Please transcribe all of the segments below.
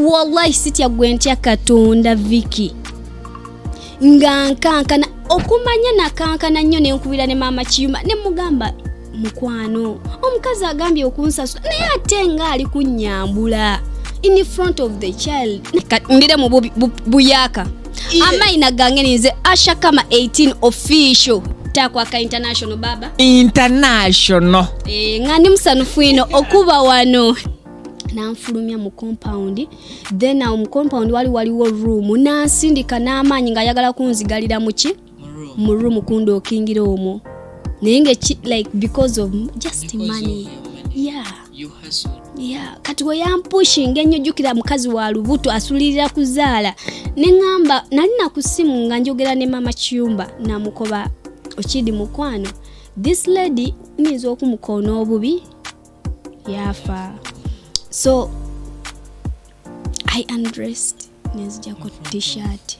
Wallahi sitya gwentya Katonda Vicky nga nkankana okumanya nakankana nnyo nenkubira ne mama Kiyumba ne mugamba mukwano omukazi agambye okunsasula naye ate nga ali kunnyambula in front of the child ndire mu buyaka amaina gange nize Usher kama 18 official takwaka international baba international ngandi musanufu ino okuba wano nanfulumya mu compound then mu compound waliwo room nansindika n'amaanyi nga yagala kunzigalira mu room kundo okingira omwo nenge like because of just money you hustle kati we yampushing ennyojjukira mukazi wa lubuto asulirira kuzaala nengamba nali na kusimu nga njogera ne mama Kiyumba namukoba okidi mukwano this lady nizo okumukoona obubi yafa. So I undressed nezijako t-shirt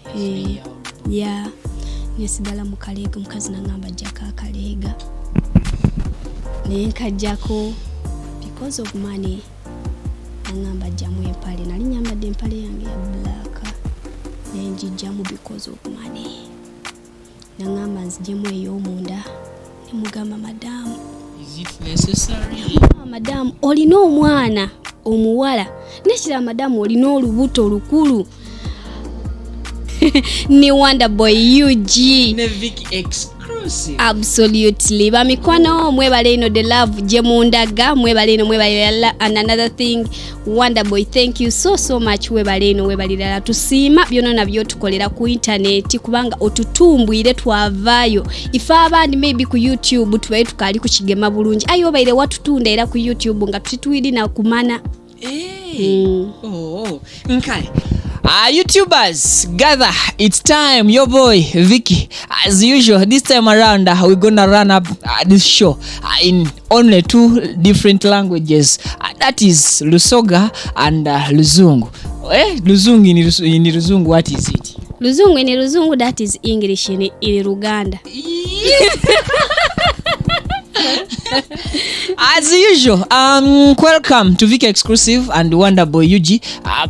Nasigala mukalega mukazi nangamba jaka akalega nenkajjako because of money nangamba jamu empale nali nyambadde empale yange ya black nenjijjamu because of money nangamba nzijjemu ey'omunda nemugamba madam is it necessary madam olina omwana omuwala nekira madam olina olubuto olukulu ni Wonder Boy UG ne Vicky exclusive absolutely bamikwano mwebale ino the love jemundaga mwebale ino mwebale and another thing Wonder Boy thank you so much mwebale ino mwebalira tusiima byonna nabyo tukolera ku internet kubanga otutumbwire twavaayo ifa abandi maybe ku YouTube tubaye tukali ku kigema bulungi ayo baire watutunda era ku YouTube nga tutwidi na kumana okay YouTubers gather, it's time. Your boy Vicky, as usual this time around we're gonna run up this show in only 2 different languages, that is Lusoga and Luzungu. Luzungu in Luzungu, what is it? Luzungu in Luzungu, that is English in Luganda. As usual, welcome to Vicky Exclusive and Wonder Boy UG.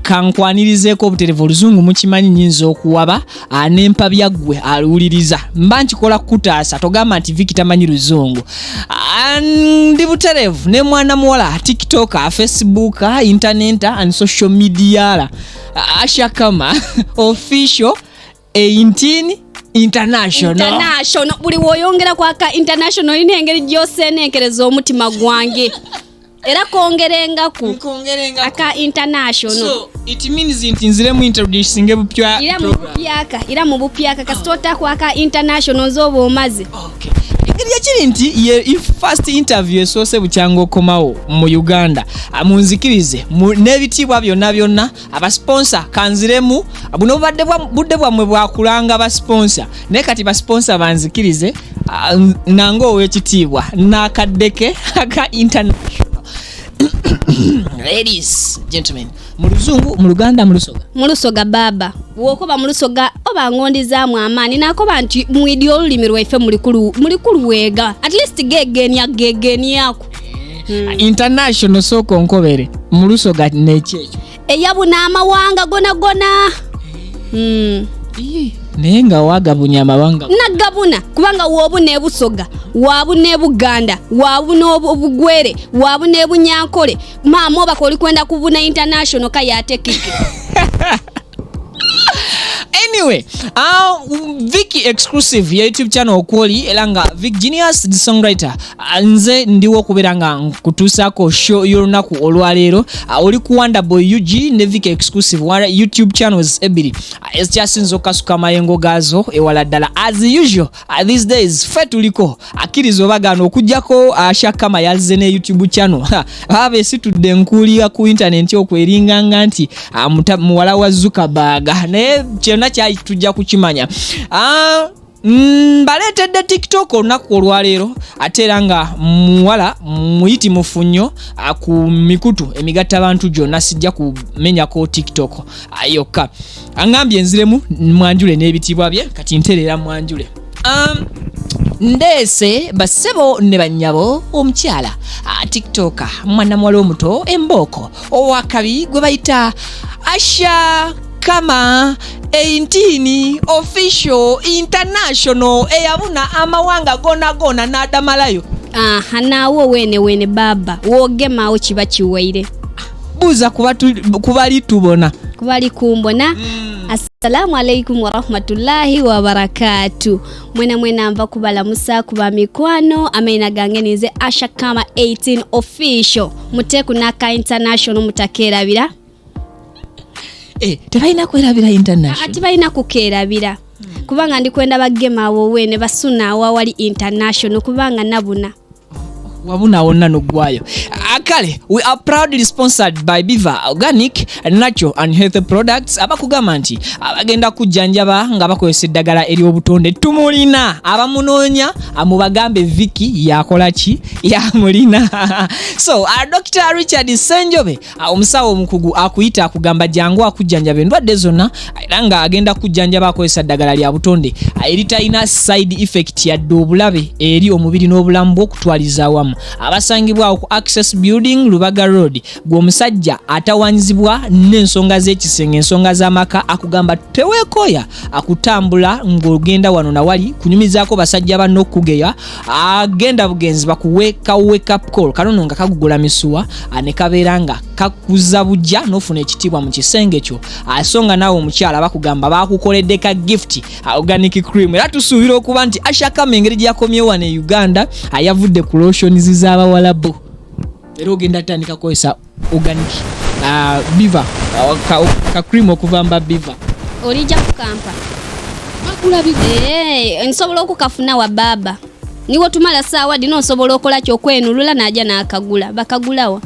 Kankwanirizeeko obuterevu Luzungu mukimanyi nyinza okuwaba nempa byaggwe aluliriza mba nkikola kutaasa togamba nti Vicky tamanyi Luzungu. Ndi buterevu ne mwana muwala TikTok, Facebook, internet and social media Usher kama official 18 international buli woyongera kwaka international ine engeri gyose nenkereza omutima gwange era kongerenga aka international. So it means nzire mu introducing ebupya ira mu bupyaka kasitota kwaka international zobo omaze. Okay. Engeri yakiri nti ye first interview esose bucyango komawo mu Uganda amunzikirize nebitibwa byonna aba sponsor kanziremu buno budde bwamwe bwakulanga aba sponsor ne kati ba sponsor banzikirize nango wekitibwa nakaddeke aka international. Ladies, gentlemen, Muluzungu, Muluganda, Mulusoga baba. Wokoba Mulusoga oba ngondizaamu amaani nakoba nti mwidi olulimi lwaife mulikulu wega. At least gegeni yako. International soko nkobere. Mulusoga nechecho. Eyabuna amawanga gona. Nenga wagabunya amawanga. Nagabuna kubanga wobune ebusoga, wabune Buganda, wabune obugwere, wabune bunyankole. Mama obakoli kwenda kubuna international kayate kike. Anyway, Vicky Exclusive ya YouTube channel okwoli elanga Vic Genius the songwriter nze ndiwo kuberanga kutusako show y'olunaku olwaleero oli ku Wonder Boy UG ne Vicky Exclusive wa YouTube channels ebiri ekyasinzo kasuka mayengo gazo ewala ddala as usual these days fetuliko akirizo bagano okujjako ashakama yalze ne YouTube channel abe situdde nkuliya ku internet okweringanga nti muwala wa Zuckerberg ne kyonna kya tujja kukimanya. Baletedde TikTok olunaku olwaleero ate era nga muwala muyiti mufunyo ku mikutu emigatta abantu gyonna sijja kumenyako TikTok yokka. Angambye enziremu mwanjule n'ebitibwa bye kati nterera mwanjule. ndese basebo ne banyabo omukyala TikToker mwana mwalo omuto emboko owakabi gwe bayita Usher kama 18 official international eyabuna amawanga gona nadamalayo. Nawo wene baba wogemawo kiba kiwaire buza kubali tubona kubali kumbona. Assalamu alaikum wa rahmatullahi wa barakatuh. Mwena mva kubala musa kuba mikwano amaina gange nize Usher kama 18 official muteku naka international mutakerabira. Tebaina kwerabira international. Ati baina kukerabira. Kubanga ndi kwenda bagema abo wene basuna awali international kubanga nabuna. Wabuna wonna nogwayo. Akale, we are proudly sponsored by Biva Organic, Natural and Healthy Products. Abakugamba nti abagenda kujjanjaba nga bakozesa eddagala eri obutonde tumulina abamunoonya amubagambe Vicky yakola ki yamulina. So Dr. Richard Senjobe omusawo omukugu akuyita akugamba jangu akujjanjaba endwadde zonna era nga agenda kujjanjaba akozesa eddagala lya butonde eritalina side effect yadde obulabe eri omubiri n'obulamu bw'okutwaliza awamu. Abasangibwa ku Access Building Lubaga Road gw'omusajja atawanyizibwa n'ensonga z'ekisenge ensonga z'amaka akugamba teweekoya akutambula ng'ogenda wano na wali kunyumizaako basajja banno okugeya agenda bugenzi bakuweeka wake up call kanono nga kagugola misuwa ne kabeera nga kakuza bujja n'ofuna ekitiibwa mu kisenge kyo asonga naawe omukyala bakugamba bakukoledde ka gift organic cream era tusuubira okuba nti Usher kama engeri gyakomye wano e Uganda ayavudde ku lotions z'Abawalabu era ogenda tandika kozesa organic Biva ka cream okuvamba Biva olija kukampa bakula bibe nsobola okukafuna wa baba niwo tumala saawa dino nsobola okola kyokwenulula najja nakagula bakagulawa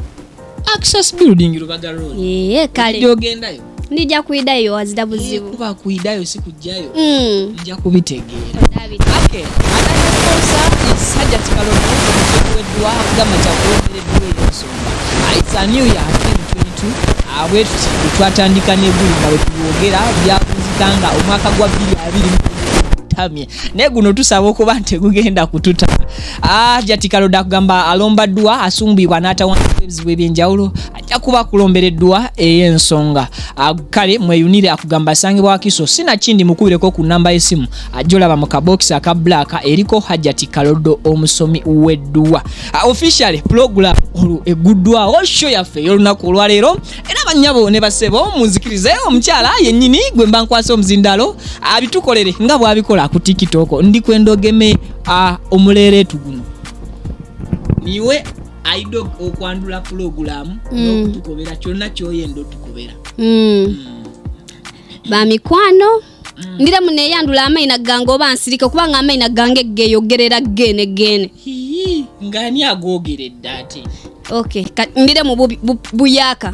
Access Building Lubaga Road kale jogendayo nija kuidayo wazida buzibu kuba kuidayo sikujjayo nja kubitegeera okay sajja tikalono wedwa gama chakuweredwa ensonga it's a new year 2022 abwetu twatandika neguli nga tuwogera byakuzikanga omwaka gwa 2020 tamye ne guno tusaba okuba nti gugenda kututa jatikalo dakugamba alomba dua asumbibwa n'atawandikirizibwa ebyenjawulo ajja kuba kulombereddwa ey'ensonga kale mweyunire akugamba asangibwa wakiso sina kindi mukubireko ku namba y'essimu ajolaba mu kabox aka black eriko Hajjati Kalodo omusomi w'eddua officially program eguddwawo show yaffe y'olunaku olwaleero era banyabo ne basebo munzikirize omukyala yennyini gwe mba nkwasa omuzindalo abitukolere nga bwabikola ku TikTok ndi kwendogeme omuleeretu guno niwe aido okwandula program n'okutukobera kyonna kyoyenda otukobera bamikwano ndira muneyandula amaina gange oba nsirika kubanga amaina gange geyogerera gene ngani agogeredde ate okay ndire mu buyaka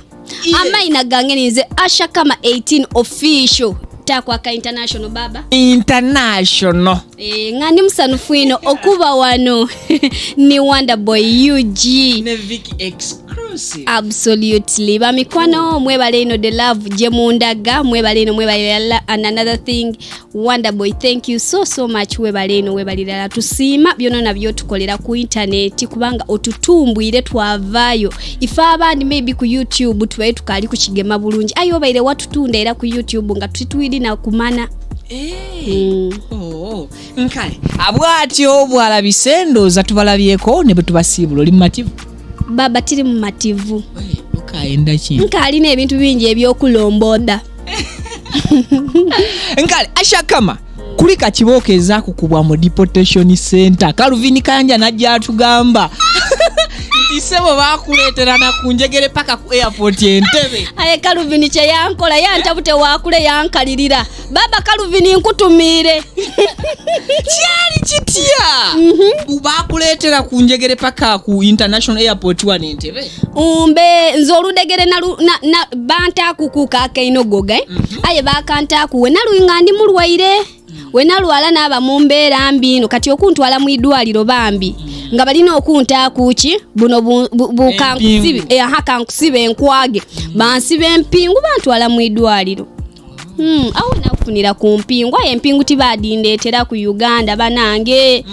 amaina gange nize Usher kama 18 official takwaka international baba international ngani musanufu ino okuba wano ni Wonderboy UG ne Vicky exclusive absolutely bamikwano mwebale ino the love jemundaga mwebale ino mwebale and another thing Wonderboy thank you so much mwebale ino mwebalira tusiima byonna nabyo tukolera ku internet kubanga otutumbwire twavayo ifa abandi maybe ku YouTube tubaye tukali ku kigema bulungi ayo baire watutunda era ku YouTube nga tutwiri na kumana nkale abwatyo bwalabise za tubalabyeko ne betubasiibula oli mativu baba tiri mu mativu okaenda ki nkali ne ebintu bingi ebyokulomboda nkale Usher kama kulika kibokeza kukubwa mu deportation center Kaluvini Kanja najja atugamba isebo bakuletera na kunjegere paka ku airport Entebbe aye Kaluvini kye yankola yantabute wakule yankalirira baba Kaluvini nkutumire kyali kitya bakuletera kunjegere paka ku international airport wa Entebbe umbe nzoludegere na banta kukuka kainogoga aye bakanta kuwe naluinga ndi mulwaire wenalwala naba mumbeera mbino kati okuntwala mu idwaliro bambi nga balina okunta kuki buno bukankusibe kankusibe enkwage bansibe empingu bantwala mu idwaliro awo nakufunira ku mpingu aye empingu tibadindeetera ku Uganda banange.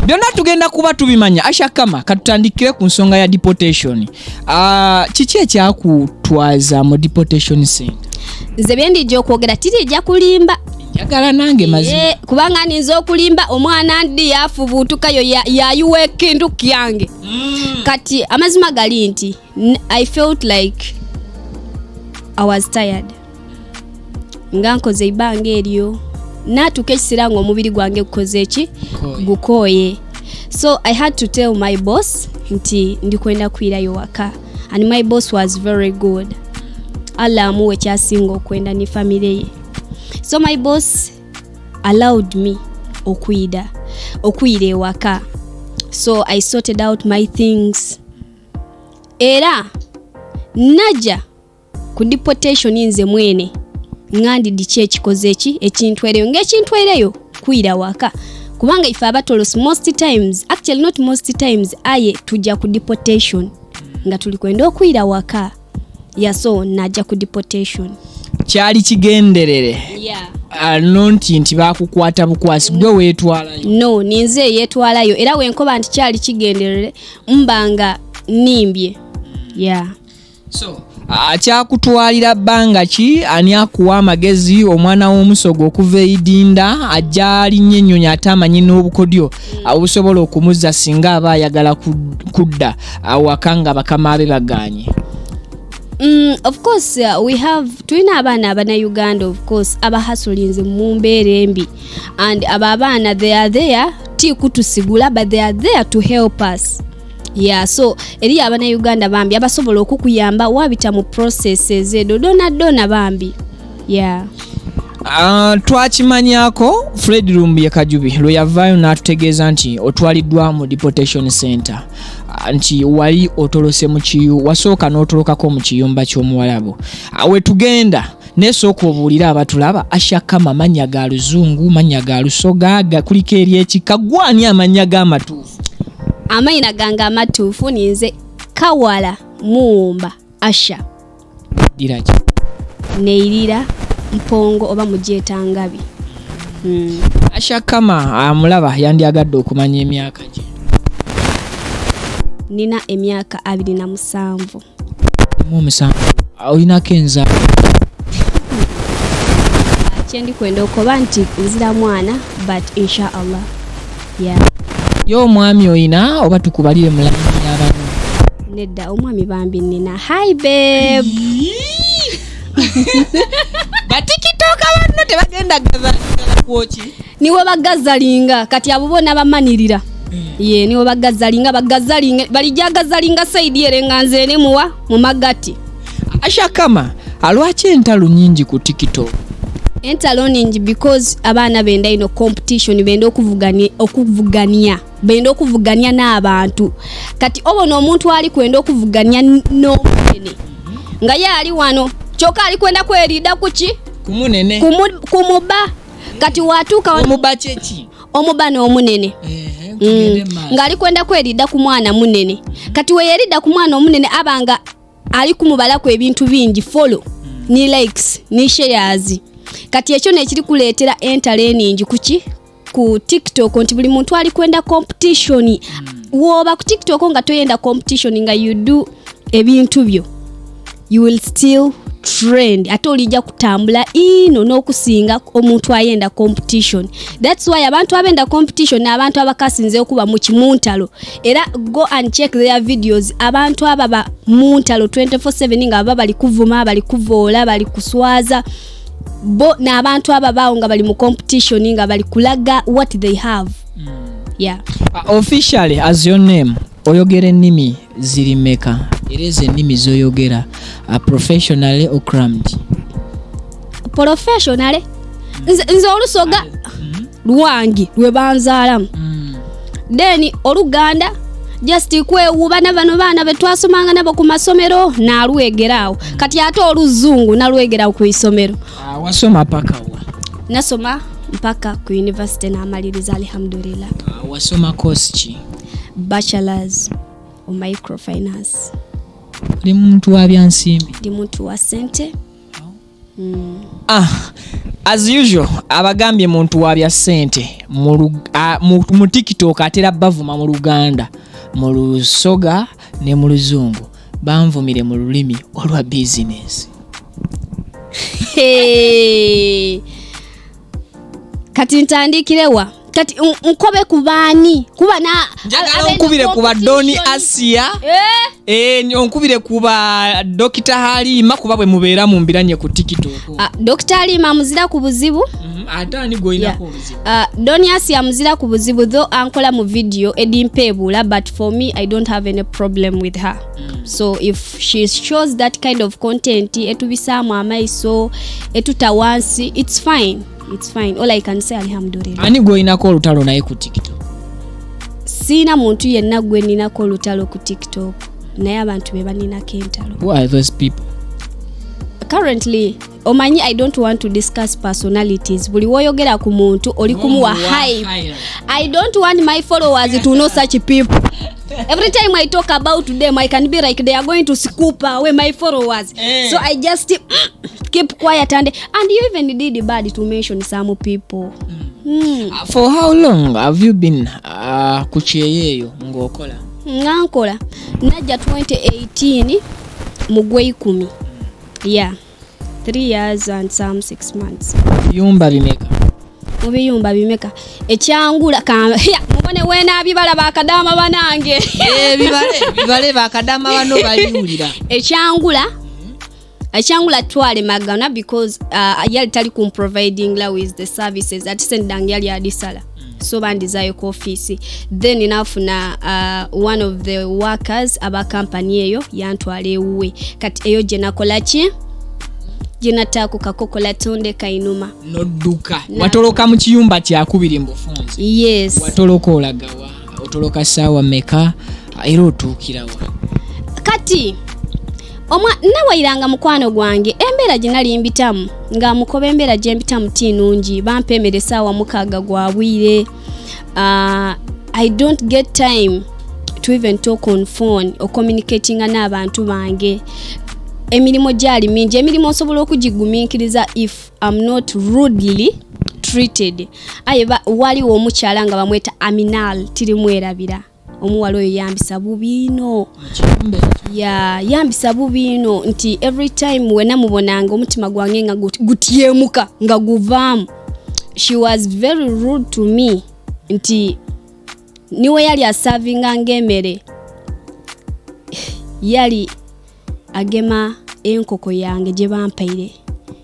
Byonna tugenda kuba tubimanya. Asha kama katutandikire ku nsonga ya deportation. Kiki ekyakutwaza mu deportation center? Nze bendijja okwogera tirijja kulimba. Njagala nange mazima. Kubanga ninza okulimba omwana ndi yafubuutukayo yayuwa ekintu kyange. Kati amazima gali nti I felt like I was tired. Nga nkoze ibanga eryo natuka ekisira nga omubiri gwange gukoze eki gukoye. So I had to tell my boss nti ndikwenda kwirayo waka, and my boss was very good. Allah amuwe kyasinga okwenda ni family ye. So my boss allowed me okwira ewaka. So I sorted out my things. Era naja ku deportation nze mwene ngandi diche ekikoze eki ekintwereyo ng'ekintwereyo kwira waka, kubanga ife abatolosi most times, actually not most times, aye tujja ku deportation nga tuli kwenda okwira waka. So najja ku deportation. Kyali kigenderere. Nti bakukwata bukwasi gwe weetwalayo. No, ninze yeetwalayo era wenkoba nti kyali kigenderere mbanga nimbye. So akyakutwalira bbanga ki? Ani akuwa amagezi omwana w'omusogo okuva eidinda ajja alinnye ennyonyi ate amanyi n'obukodyo obusobola okumuzza singa aba ayagala kudda awaka nga bakama abe baganye? Of course we have tulina abaana abana Uganda, of course abahasulinze mu mbeera embi, and abaana they are there ti kutusigula, but they are there to help us. So eri abana Uganda bambi abasobola okukuyamba wabita mu processes edo dona bambi. Twakimanyako Fred Lumbi Kajubi lwe yavaayo n'atutegeeza nti otwaliddwa mu deportation center, nti wali otolose mu kiyu, wasooka n'otolokako mu kiyumba ky'Omuwalabu. We tugenda nesooka obuulira abatulaba Asha kama mannya ga Luzungu, mannya ga Lusoga, kuliko eri ekika, gwani amannya g'amatuufu? Amayina gange amatuufu ninze Kawala Muwumba Asha. Diraki neirira mpongo oba mujeeta Ngabi. Asha kama amulaba yandyagadde okumanya emyaka gye. Nina emyaka 27. Mu 7 olinako enzaala. Kyendi kwenda okuba nti nzira mwana, but inshallah. Yo omwami oyina oba tukubalire mulanyi y'abantu? Nedda omwami bambi nina. Hi babe. Batikitoka banno tebagenda gazalinga kwoki? Niwe bagazalinga kati abo bonna bamanirira. Niwe bagazalinga balijagazalinga saidi erenga nze ne muwa mu magati. Asha kama alwaki entalo nyingi ku TikTok? Entalo nyingi because abaana benda ino competition, benda okuvugania n'abantu. Kati obona omuntu ali kwenda okuvugania n'omunene nga yali wano kyoka ali kwenda kwerida kuki kumunene kumuba. Kati watuuka omuba kyeki omuba n'omunene nga ali kwenda kwerida ku mwana munene. Kati we yerida ku mwana omunene abanga ali kumubalaku ebintu bingi, follow ni likes ni shares. Kati ekyo nekiri kuleetera entalo ningi kuki ku TikTok nti buli muntu ali kwenda competition. Woba ku TikTok nga toyenda competition nga you do ebintu byo, you will still trend. Ate olijja kutambula ino n'okusinga omuntu ayenda competition. That's why abantu abenda competition n'abantu abakasinze okuba mu kimuntalo. Era go and check their videos. Abantu ababa muntalo 24/7 nga bali kuvuma, bali kuvoola, bali kuswaza. Bo n'abantu ababaawo nga bali mu competition nga bali kulaga what they have. Officially as your name oyogera ennimi ziri meka? Era ezo ennimi zoyogera professionally or crammed? Professionally. Nze olusoga lwangi lwe banzaalamu. Then Oluganda just kwewuba n'abano baana betwasomanga nabo ku masomero nalwegeraawo. Kati ate Oluzungu nalwegeraawo ku isomero. Wasoma paka wa? Nasoma mpaka ku university n'amaliriza alhamdulillah. Wasoma course ki? Bachelors of microfinance. Ndi muntu wa byansimbi? Ndi muntu wa sente. As usual abagambye muntu wabya sente mu TikTok atera bavuma mu Luganda mu Lusoga ne mu Luzungu banvumire mu lulimi olwa business. Kati ntandikirewa kati nkobe kubani kuba na njagala nkubire kuba Doni Asia onkubire kuba Dr. Halima kuba bwe mubeera mu mbiranye ku TikTok. Dr. Halima muzira ku buzibu atani goina ku buzibu. Doni Asia muzira ku buzibu though ankola mu video edimpebula, but for me I don't have any problem with her. So if she shows that kind of content etubisamu amaiso etutawansi, it's fine. It's fine. All I can say alhamdulillah. Ani goina ko lutalo naye ku TikTok? Sina muntu yenna gwe nina ko lutalo ku TikTok. Naye abantu be banina kentalo. Who are those people? Currently, omanyi I don't want to discuss personalities. Buli woyogera ku muntu oli kumuwa hype. I don't want my followers to know such people. Every time I talk about them, I can be like they are going to scoop away my followers. So I just keep quiet and you even did bad to mention some people. For how long have you been kucheyeyo ngokola? Ngankola najja 2018 mu Gwekumi. Yeah. 3 years and some 6 months. Yumba bimeka. Mubiyumba bimeka. Ekyangula mubone wena bibala bakadama banange. Bibale bakadama bano bayulira. Ekyangula twale magana because yali tali kum providing la with the services at sendang yali adisala. So bandizayo ku office. Then inafuna one of the workers aba company eyo yantwale uwe. Kati eyo je nakola ki? Jinata kukakokola tonde kainuma nodduka watoloka mu kiyumba kyakubiri mbufunzi. Yes, watoloka olagawa otoloka sawa meka era otuukirawa kati nawairanga mukwano gwange embeera ginali mbitamu nga mukobe embeera gyembitamu tinungi bampemere sawa mukaga gwabwire. I don't get time to even talk on phone or communicating n'abantu bange. Emilimo gyali mingi, emilimo osobola okugigumiikiriza if I'm not rudely treated. Ayeba waliwo omukyala nga bamweta Aminal tirimwerabira. Omuwala oyo yambisa bubino. Yambisa bubino nti every time wena mubonanga omutima gwange nga gutyemuka nga guvaamu. She was very rude to me nti niwe yali asavinga ng'emmere. Yali agema enkoko yange gye bampaire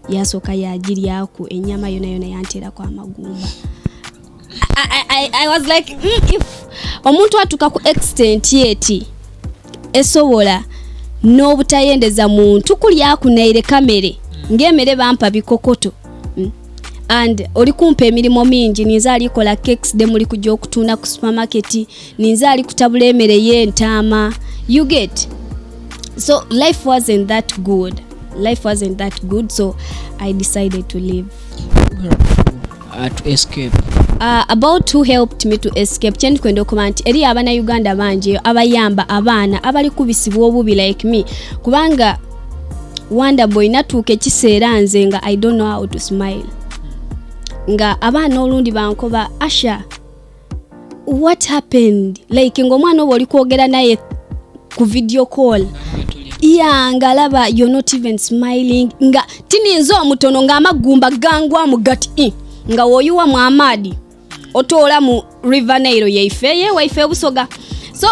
yasoka yagiryaku enyama yona yantera kwa magumba. I was like if omuntu atuka ku extent yeti esobola n'obutayendeza muntu kulyaku naire kamere ng'emere bampa bikokoto and oli kumpa emirimu mingi ninza alikola cakes de muli kujja okutunda ku supermarket ninza ali kutabula emere y'entaama you get. So life wasn't that good, so I decided to leave. To escape. About who helped me to escape, chendi kwendo comment eri abana Uganda banje abayamba abana abali kubisibwa obubi like me kubanga wonder boy natuke kiseera nze nga I don't know how to smile nga abana olundi bankoba Usher what happened like ngomwana oboli kwogera naye ku video call ngalaba you're not even smiling nga tininzo omutono nga amagumba gangwa mu gati nga woyuwa mu amadi otola mu River Nile yeifeye waife busoga. So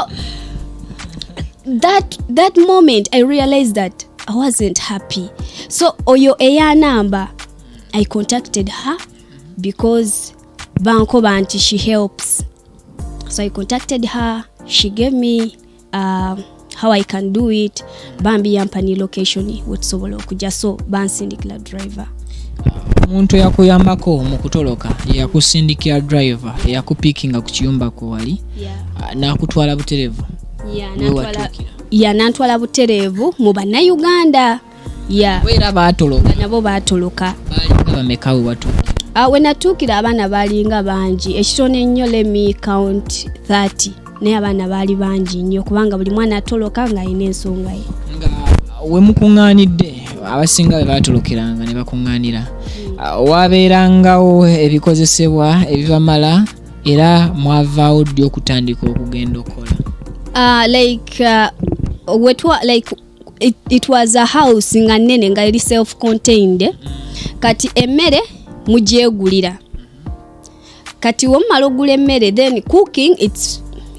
that moment I realized that I wasn't happy. So oyo eya number I contacted her because banko banti she helps. So I contacted her, she gave me how I can do it. Bambi yampani location wotsobola okujja so bansindikira driver. Omuntu yakuyambako mu kutoloka yakusindikira driver yakupickinga ku kiyumba ko wali nakutwala buterevu. Nantwala buterevu mu bana Uganda. Wera batoloka nabo batoloka bamekawe watu. When atukira abana balinga banji ekitone nnyo let me count 30 ne abana bali banji nnyo kubanga buli mwana atoloka nga ine ensonga ye. Nga we mukunganidde abasinga be batulukiranga ne bakunganira wabeerangawo ebikozesebwa ebibamala era mwavaawo ddi okutandika okugenda okola it was a house nga nene nga eri self contained kati emmere mugyegulira kati womala ogula emmere then cooking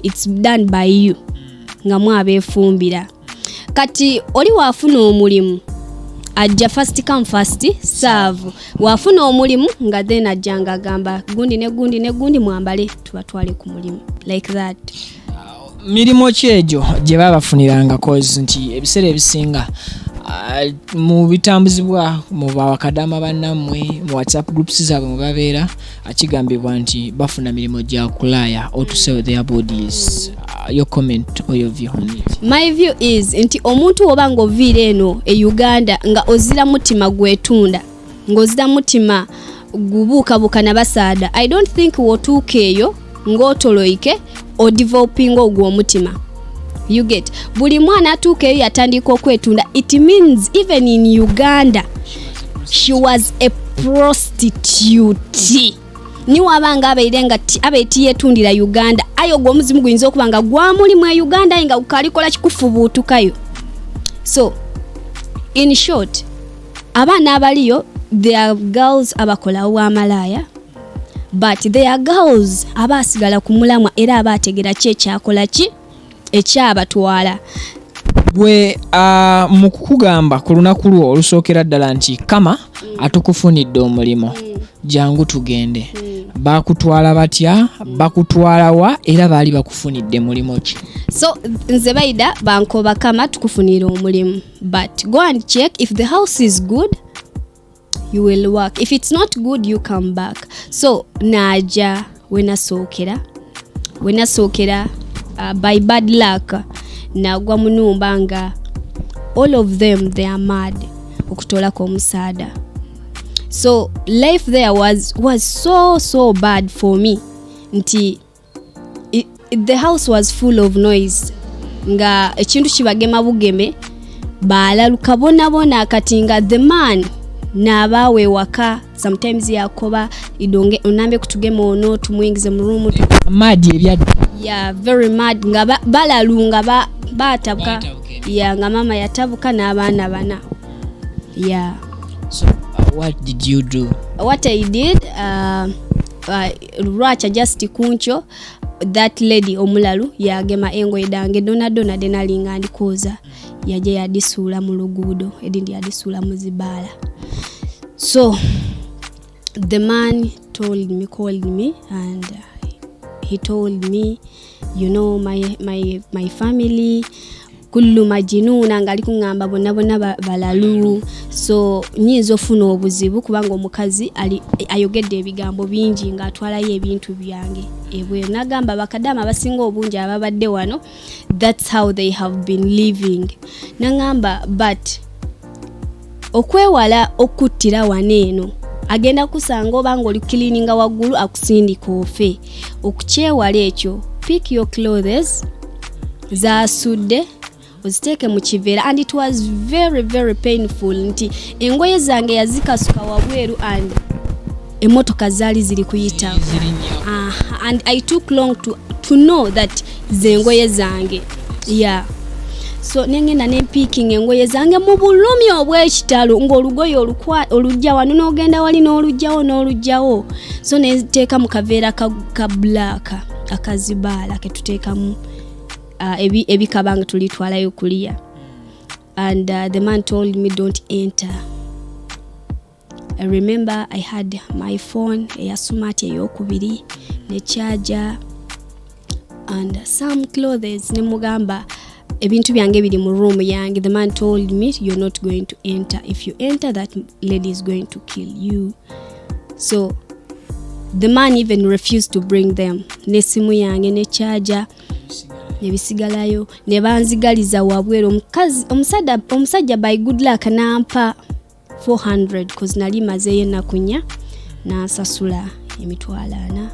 it's done by you nga mwabeefumbira kati oli waafuna omulimu ajja first come first serve waafuna omulimu nga then ajjanga agamba gundi mwambale tubatwale ku mulimu like that. Mirimu ki egyo gye babafuniranga cause nti ebiseera ebisinga mu bitambuzibwa mu bakadama bannammwe mu WhatsApp groups zaabwe mu babeera akigambibwa nti bafuna mirimu gya kulaya or to sell their bodies. Your comment or your view on it? My view is nti omuntu oba ng'oviira eno e Uganda nga ozira mutima gwetunda ng'ozira mutima gubuukabuuka na basaada, I don't think wotuuka eyo ng'otoloike o developing ogwo omutima. You get buli mwana atuuka eyo yatandika okwetunda. It means even in Uganda she was a prostitute. Ni wabanga abairenga abaiti yetundira Uganda ayo gwo muzimu guyinza okubanga gwamuli mu Uganda nga ukalikola kikufubutukayo. So in short abana abaliyo they are girls abakola wa malaya but they are girls abasigala kumulamwa era abategera kyekyakola ki ekyabatwala. Gwe mu kukugamba ku lunaku lwo olusookera ddala nti kama atukufunidde omulimo jangu tugende bakutwala batya bakutwala wa era baali bakufunidde mulimo ki? So nze baida bankoba kama tukufunira omulimu but go and check if the house is good you will work, if it's not good you come back. So naja wenasookera by bad luck nagwa munumba nga all of them they are mad okutolako omusaada. So life there was so bad for me nti the house was full of noise nga ekintu kibagema bugeme balaluka bona kati nga the man nabawe waka sometimes yakoba idonge onambe kutugema ono tumwingize mu room mad ebyadde. Yeah, very mad nga balalunga batabuka yeah nga mama yatabuka n'abaana bana. Yeah. So what did you do? What I did Racha just kuncho that lady omulalu yagema engoye dange dona denalinga ndikoza yaje yadisula mu luguudo edindi yadisula mu zibala. So the man called me and he told me, you know, my family kullu majinuna ngali kungamba bonna balalu, so nyinza ofuna obuzibu kubanga omukazi ayogedde ebigambo bingi nga atwalayo ebintu byange ebwe nagamba bakadama abasinga obungi ababadde wano that's how they have been living. Nangamba but okwewala okuttira waneeno agenda kusanga obanga oli cleaninga waggulu akusindika ofe okukyewala ekyo pick your clothes zasudde oziteke mu kiveera. And it was very very painful nti engoye zange yazikasuka wabweru and emotoka zaali ziri kuyita and I took long to know that zengoye zange. Yeah. So nengenda ne picking engoye zange mu bulumi obw'ekitalo ng'olugoye olujja wano n'ogenda wali n'olujjawo so neziteeka mu kaveera ka black akazibaala ke tuteekamu ebikabanga tulitwalayo kuliya. And the man told me don't enter. I remember I had my phone eya smart ey'okubiri ne charger and some clothes ne mugamba ebintu byange biri mu room yange. The man told me you're not going to enter. If you enter that lady is going to kill you. So the man even refused to bring them. Ne simu yange ne charger nebisigalayo ne banzigaliza wabwero omusajja by good luck nampa 400 cause nali mazeyo nakunya nasasula emitwalo 4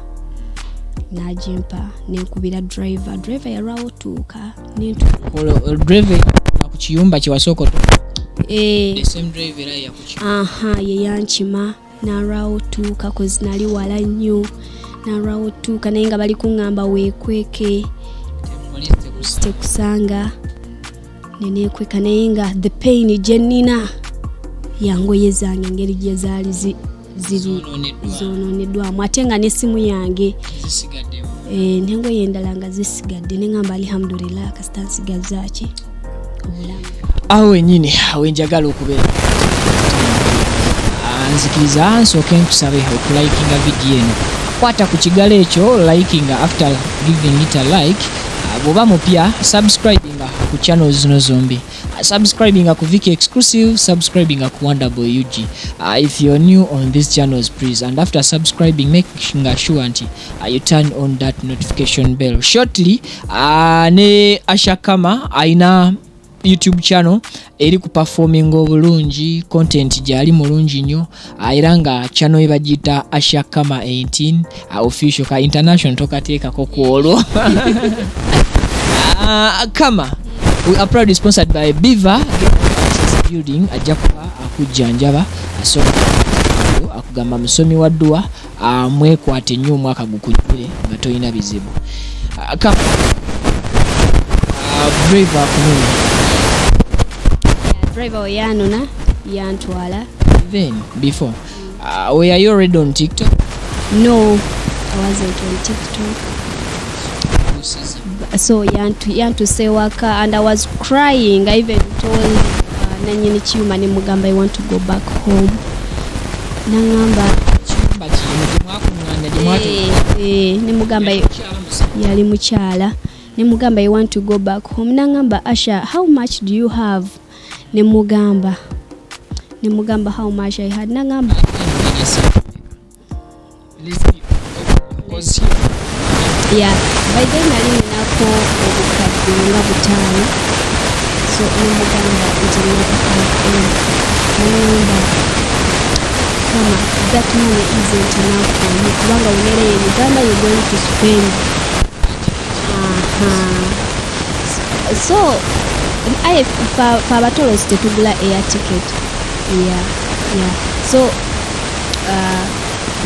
najimpa nenkubira driver yalwawo tuuka driver Mukiyumba kiwasokoto the same driver aha ye yankima narwawo tuuka kozi nali wala nnyo narwawo tuuka naye nga bali kuŋŋamba weekweke tekusanga neneekweka naye nga the pain gye nnina yangoye zange engeri gye zaali ziri zoononeddwamu ate nga n'essimu yange n'engoye endala nga zisigadde ne ŋŋamba alhamdulillah kasita nsigazaaki obulamu awo wennyini wenjagala okubeera nzikiriza nsooke nkusabe okulikinga vidiyo eno kwata ku kigalo ekyo likinga after giving it a like bw'oba mupya subscribinga ku channel zino zombi subscribinga ku Viki Exclusive subscribinga ku Wonderboy UG if you're new on these channels please and after subscribing make sure until you turn on that notification bell shortly ne Ashakama aina YouTube channel eri ku performing obulungi content gyali mulungi nnyo era nga channel ebagita Ashakama 18 official ka international tokateekako kwolwo Kama we are proudly sponsored by Beaver building ajja kuba akujjanjaba akugamba musomi wa ddwa mwekwate nnyo omwaka gukujjire nga tolina bizibu Kama driver driver yanona yantwala then before were you already on TikTok? No, I wasn't on TikTok. So yantu sewaka and I was crying. I even told nanyini Chiyumba ne mugamba I want to go back home. Nangamba ne mugamba yali mukyala ne mugamba I want to go back home. Nangamba Usher, how much do you have? Ne mugamba how much I had. Nangamba yeah, by then nali nako obukadde nga butaano so ne mugamba nti Kama that money isn't enough for you kubanga unereye Uganda you're going to spend so I for abatolosi tetugula air ticket yeah so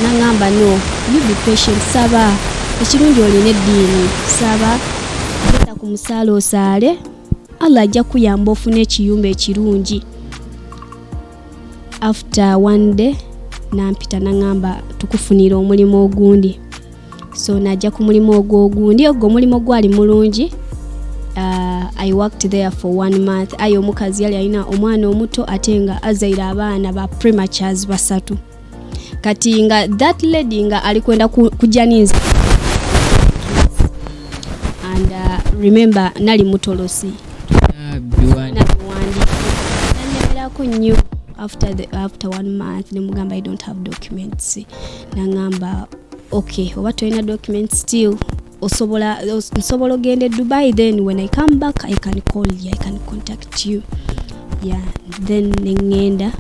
nangamba no you be patient saba ekirungi olina eddiini saba genda ku musaala osaale Allah ajja kuyamba ofune ekiyumba ekirungi after one day nampita nangamba tukufunira omulimu ogundi so najja ku mulimu ogundi ogwo mulimu gwali mulungi I worked there for 1 month ayo omukazi yali alina omwana omuto ate nga azaire abaana ba prematures basatu kati nga that lady nga alikwenda kujaniza and remember nali mutolosi nabiwandiiko nnyo after 1 month ne mugamba I don't have documents nangamba okay oba tolina documents still nsobola ogende Dubai then when I come back I can call you, I can contact you yeah then nengenda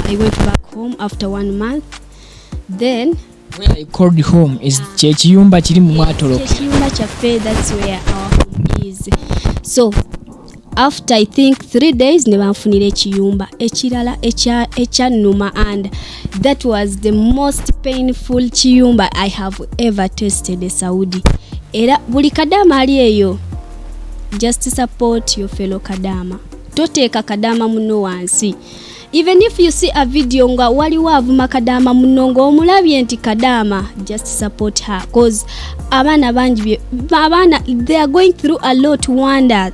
I went back home after 1 month then where I called home is Chiyumba kiri mu mwatoloka Chiyumba chafe that's where our home is so after I think 3 days ne banfunira ekiyumba ekirala ekyannuma and that was the most painful kiyumba I have ever tasted in Saudi era buli kadama ali eyo just support your fellow kadama toteeka kadama muno wansi even if you see a video nga waliwo avuma kadama muno nga omulabye nti kadama just support her cause abaana bangi abaana they are going through a lot wonder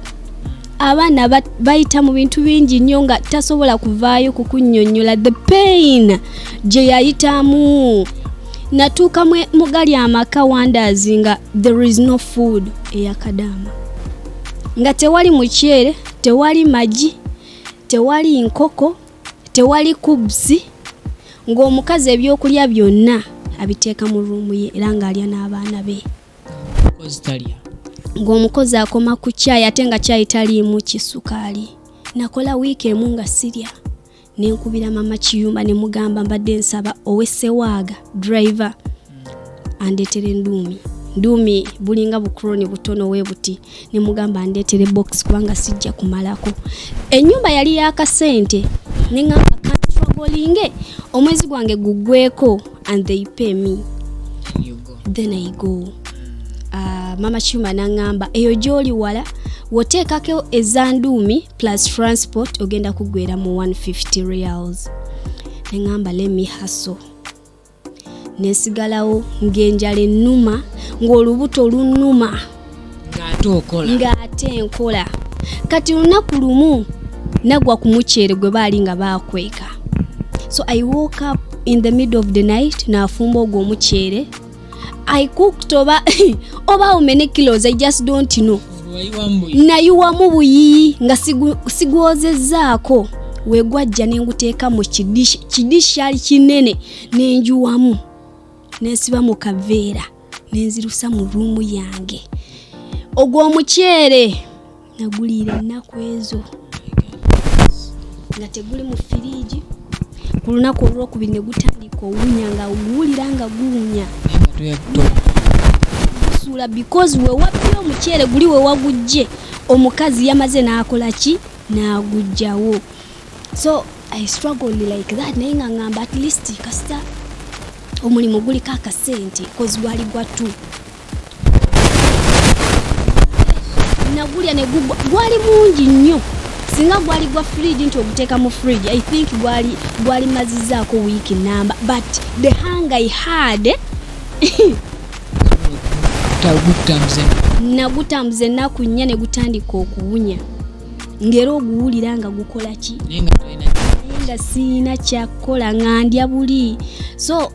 abaana bayita mu bintu bingi nnyo nga tasobola kuvaayo kukunnyonnyola the pain gye yayitamu natuuka mugali amaka wonders nga there is no food eyakadama nga tewali mukyere tewali magi tewali nkoko tewali kubsi ng'omukazi ebyokulya byonna abiteeka mu ruumu ye era ng'alya n'abaana be ng'omukozi akoma ku caayi ate nga caayi taliimu kisukaali nakola wiiki emu nga sirya nenkubira mama Kiyumba ne mugamba mbadde nsaba owessewaaga driver andeetere enduumi ndumi bulinga bukroni butono webuti ne mugamba ndetere box kubanga sijja kumalako ennyumba yali yakasente nengamba struggling omwezi gwange gugweko and they pay me then I go mama Chuma nangamba eyo joli wala wotekako ezandumi plus transport ogenda kugwera mu 150 reals nengamba let me hustle nesigalawo ngenjale numa ng'olubuto lunuma ng'ate enkola kati lunaku lumu nagwa ku muceere gwe baali nga baakweka so I woke up in the middle of the night naafumba ogwo omuceere I cooked oba how many kilos I just don't know nayiwamu buyiyi nga sigwozezzaako wegwajja nenguteeka mu kidishi ali kinene nenjuwamu nensiba mu kaveera nenzirusa mu ruumu yange ogwo omuceere naguliira ennaku ezo nga teguli mu firiji ku lunaku olwokubiri ne gutandika owunya nga oguwulira nga guwunya suula because we wapira omuceere guli we wagujje omukazi yamaze n'akola ki n'agujjawo so I struggled like that naye nga ngamba at least kasita omulimu guli kakasente cause gwali gwa tu nagulya ne gwali mungi nnyo singa gwali gwa fridge nti oguteeka mu fridge I think gwali mazizaako week number but the hunger I had nagutambuze ennaku nnya ne gutandika okuwunya ngera oguwulira nga gukola ki nga siina kyakukola nga ndya buli so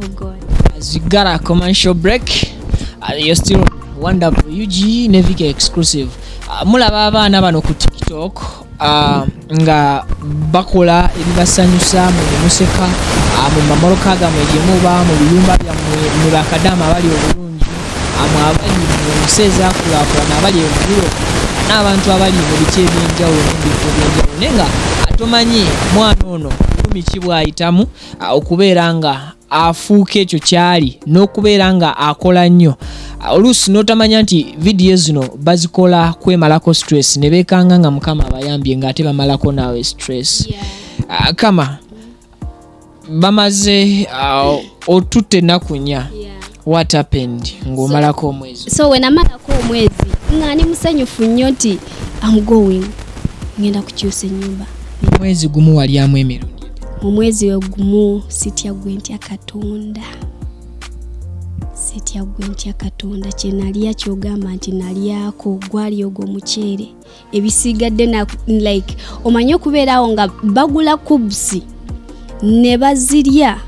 oh God. As you got a commercial break, you're still wonderful UG Nevika exclusive. Mulaba abaana bano ku TikTok nga bakola ebibasanyusa mu museka mu mamoroka gamwe gye muba mu biyumba byammwe mu bakadama abali obulungi abali mu museza kulakula abali ebiro n'abantu abali mu bice by'enjawulo n'ebifo by'enjawulo nenga atomanyi mwana ono ki bwayitamu okubeera nga afuuka ekyo kyali n'okubeera nga akola nnyo oluusi n'otamanya nti vidiyo zino bazikola kwemalako stress ne beekanga nga mukama abayambye ng'ate bamalako naawe stress kama bamaze otutte ennaku nnya what happened ng'omalako omwezi so we namalako omwezi nga ndi musanyufu nnyo nti I'm going ngenda kukyusa ennyumba mwezi gumu walyamu emirundi mu mwezi ogumu sitya gwentya katonda kye nalya kyogamba nti nalyako gwali ogwo muceere ebisigadde na like omanye okubeerawo nga bagula kubusi ne bazirya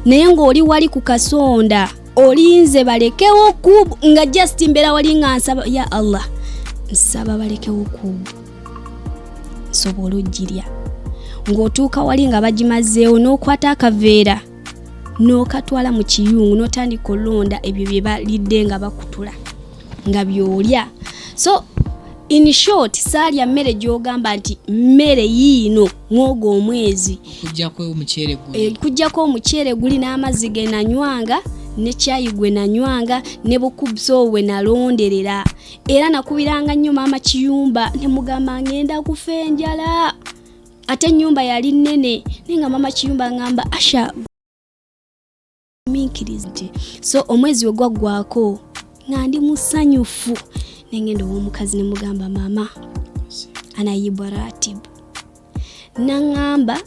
naye ng'oli wali ku kasonda olinze balekewo kubu nga just mbeera wali nga nsaba ya Allah nsaba balekewo kubu sobola ogirya ng'otuuka wali nga bagimazeewo n'okwata akaveera n'okatwala mu kiyungu n'otandika olonda ebyo bye balidde nga bakutula nga byolya so in short saalya mmere gy'ogamba nti mmere yiino mwogo omwezi kujjako omuceere guli n'amazzi ge nanywanga ne kyayi gwe nanywanga ne bukubuso we nalonderera era nakubiranga nnyo maama Kiyumba ne mugamba ngenda kufa enjala ate ennyumba yali nnene nenga maama Kiyumba ngamba Asha minkirize so omwezi we gwaggwako nga ndi musanyufu nengenda ow'omukazi ne mugamba maama anayibwa ratibu nangamba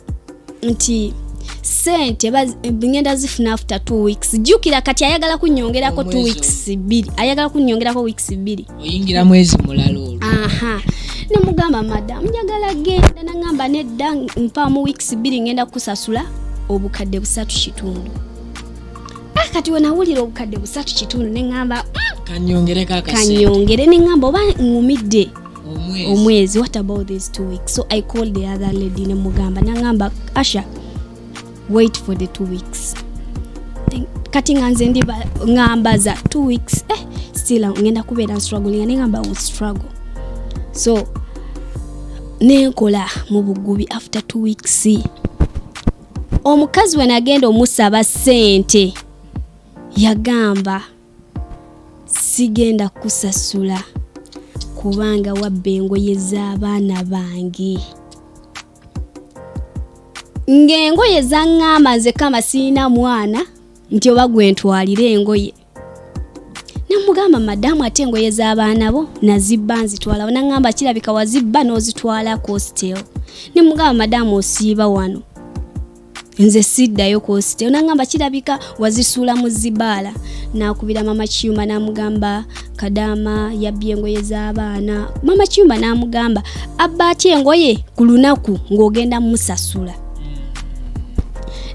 nti sente ngenda zifuna after 2 weeks jukira kati ayagala kunyongerako 2 weeks 2 ayagala kunyongerako weeks 2 oyingira mwezi mulala olwo ne mugamba madam njagala genda nangamba nedda mpa mu weeks 2 ngenda kusasula obukadde 3.5 kati we nawulira obukadde 3.5 nengamba kanyongere nengamba oba ngumidde omwezi what about these 2 weeks so I called the other lady ne mugamba nangamba Asha wait for the 2 weeks kati nganze ndi ngambaza 2 weeks still ngenda kubeera struggling nengamba I struggle so nenkola mu bugubi after 2 weeks omukazi we nagenda omusaba sente yagamba sigenda kusasula kubanga wabba engoye z'abaana bange. Ng'engoye zaŋŋamba nze kama siina mwana nti oba gwe ntwalira engoye. Namugamba madamu ate engoye z'abaana bo nazibba nzitwala. Naŋŋamba kirabika wazibba n'ozitwala hostel. Namugamba madamu osiiba wano. Nze siddayo hostel. Naŋŋamba kirabika wazisuula mu zibaala. Nakubira mama Kiyumba namugamba Kadama yabbye engoye z'abaana. Mama Kiyumba namugamba abba ati engoye ku lunaku ng'ogenda musasula.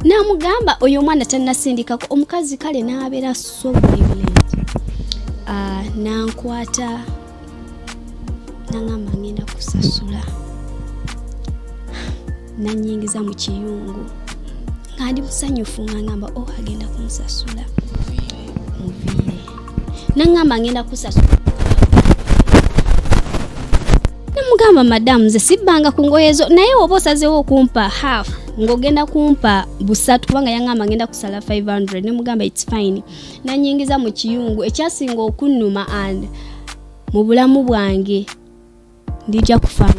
Namugamba oyo mwana tannasindikako. Omukazi kale n'abeera so violent. Nankwata naŋŋamba ngenda kusasula. Nanyingiza mu kiyungu nga ndi musanyufu ngamba agenda kunsasula. Muviire. Naŋŋamba ngenda kusasula. Namugamba madamu nze sibbanga ku ngoye zo naye oba osazeewo okumpa half ng'ogenda kumpa busatu kubanga yaŋŋamba ngenda kusala 500. Namugamba it's fine. Nanyingiza mu kiyungu ekyasinga okunnuma and mu bulamu bwange ndijja kufaana.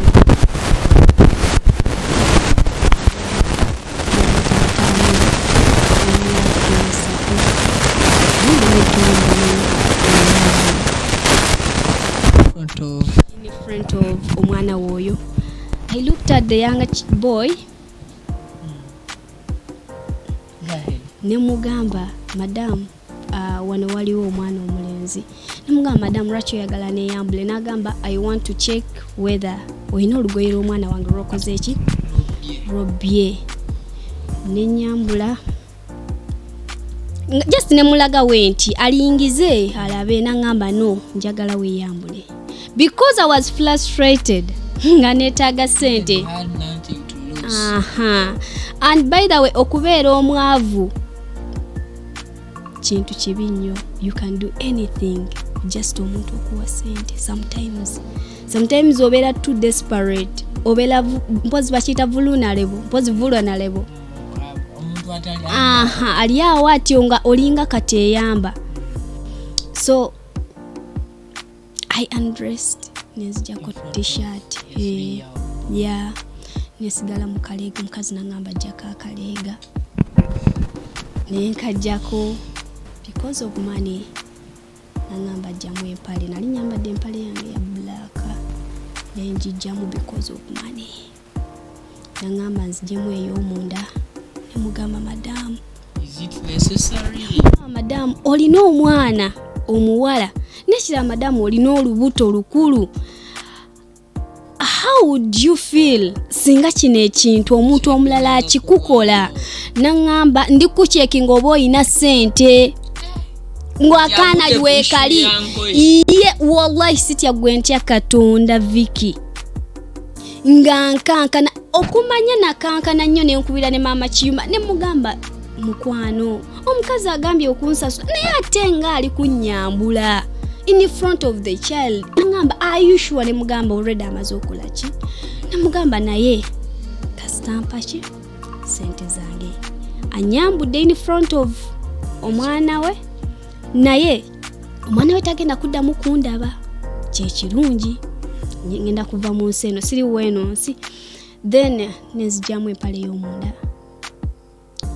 In front of omwana woyo. I looked at the younger boy. Nemugamba madam wano waliwo omwana omulenzi. Nemugamba madam lwaki oyagala neeyambule. Nagamba I want to check whether oyina olugoye lw'omwana wange lwokoze eki robye. Nenyambula just nemulaga wenti alingize alabe. Nangamba no njagala weeyambule because I was frustrated nga neetaaga sente. And by the way okubeera omwavu kintu kibi nnyo. You can do anything just omuntu okuwa sente. Sometimes obeera too desperate. Obeera mpozi bakiyita vulnerable. Ali awo atyo nga olinga kateeyamba. So I undressed. Nezijjako t-shirt. Yeah. Nasigala mu kaleega. Mukazi naŋŋamba jjako akaleega. Nenkajjako because of money. Naŋŋamba jjamu empale. Nali nyambadde empale yange ya black. Nenjijjamu because of money. Naŋŋamba nzijjemu ey'omunda. Nemugamba madam, is it necessary? Madam olina omwana omuwala. Nekira madam olina olubuto lukulu. How would you feel singa kino ekintu omuntu omulala akikukola? Naŋŋamba ndi kucheckinga oba oyina sente. Ngwakaana lwekali. Iye wallahi sitya gwe ntya Katonda Vicky. Nga nkankana okumanya nakankana nnyo nenkubira ne mama Kiyumba nemugamba mukwano omukazi agambye okunsasula naye ate nga ali kunnyambula in front of the child. Nangamba are you sure? Nemugamba already amaze okola ki? Nemugamba naye kastampa ki sente zange anyambudde in front of omwana we naye omwana we tagenda kuddamu kundaba kyekirungi. Ngenda kuva mu nsi eno siri weno nsi. Then nenzijjamu empale y'omunda.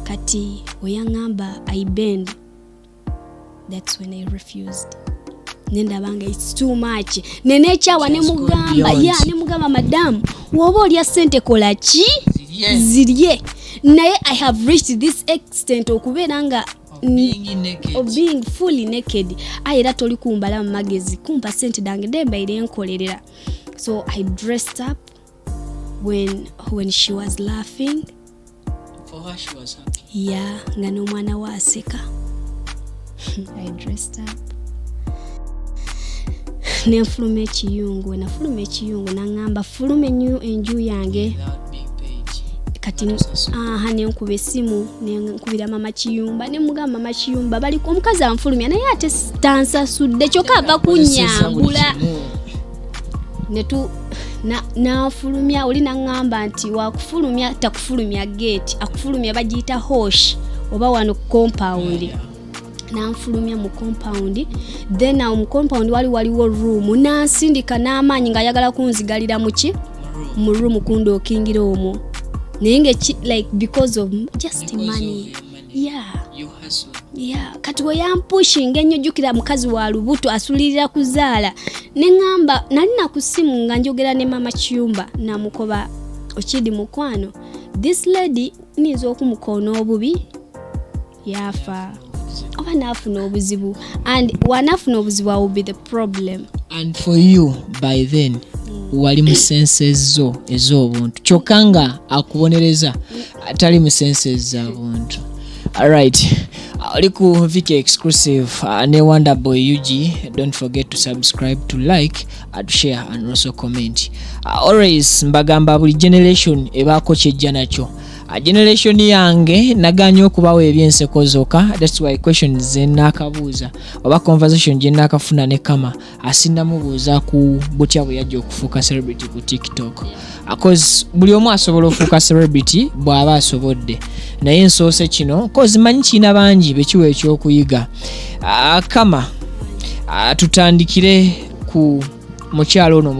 Kati oyaŋŋamba I bend. That's when I refused. Nendabanga it's too much. Nenekyawa nemugamba nemugamba madam woba olya sente kola ki? Zirye. Naye I have reached this extent okubeera nga of being fully naked. Era toli kumbala mu magezi kumpa sente dange dembaire enkolerera. So I dressed up when she was laughing. For her she was happy. Yeah, nga n'omwana we aseka. I dressed up. Nenfuluma ekiyungu. Nafuluma ekiyungu naŋŋamba fulume nnyo enju yange. Kati nenkuba essimu nenkubira mama Kiyumba nemugamba mama Kiyumba bali omukazi anfulumya naye ate tansasudde kyokka ava kunnyambula. Netu nafulumya oli naŋŋamba nti wakufulumya takufulumya gate akufulumya bagiyita hosh oba wano compound. nanfulumya mu compound, then mu compound waliwo room nansindika n'amaanyi nga ayagala kunzigalira mu room kundookingira omwo naye like because of just money. Kati we yampushinga ennyo jjukira mukazi wa lubuto asulirira kuzaala neŋŋamba nali nakusimu nga njogera ne mama Kiyumba namukoba okidi mukwano, this lady niza okumukoona obubi yafa oba naafuna obuzibu, and wanaafuna obuzibu will be the problem. And for you by then wali mu senses ez'obuntu kyokka nga akubonereza atali mu senses z'abuntu. Alright, oli ku Viki Exclusive ne Wonder Boy UG. Don't forget to subscribe, to like, and share, and also comment. Always mbagamba buli generation ebaako kyejja nakyo. Generation yange naganya okubawo ebyenseko zokka. That's why question ze nakabuuza oba conversation je nakafuna ne kama asinamubuuza ku butya bwe yajja okufuuka celebrity ku TikTok. Because buli omu asobola okufuuka celebrity bw'aba asobodde, naye nsoose kino cause manyi kina bangi bekiwa ekyokuyiga. Kama tutandikire ku mukyalo ono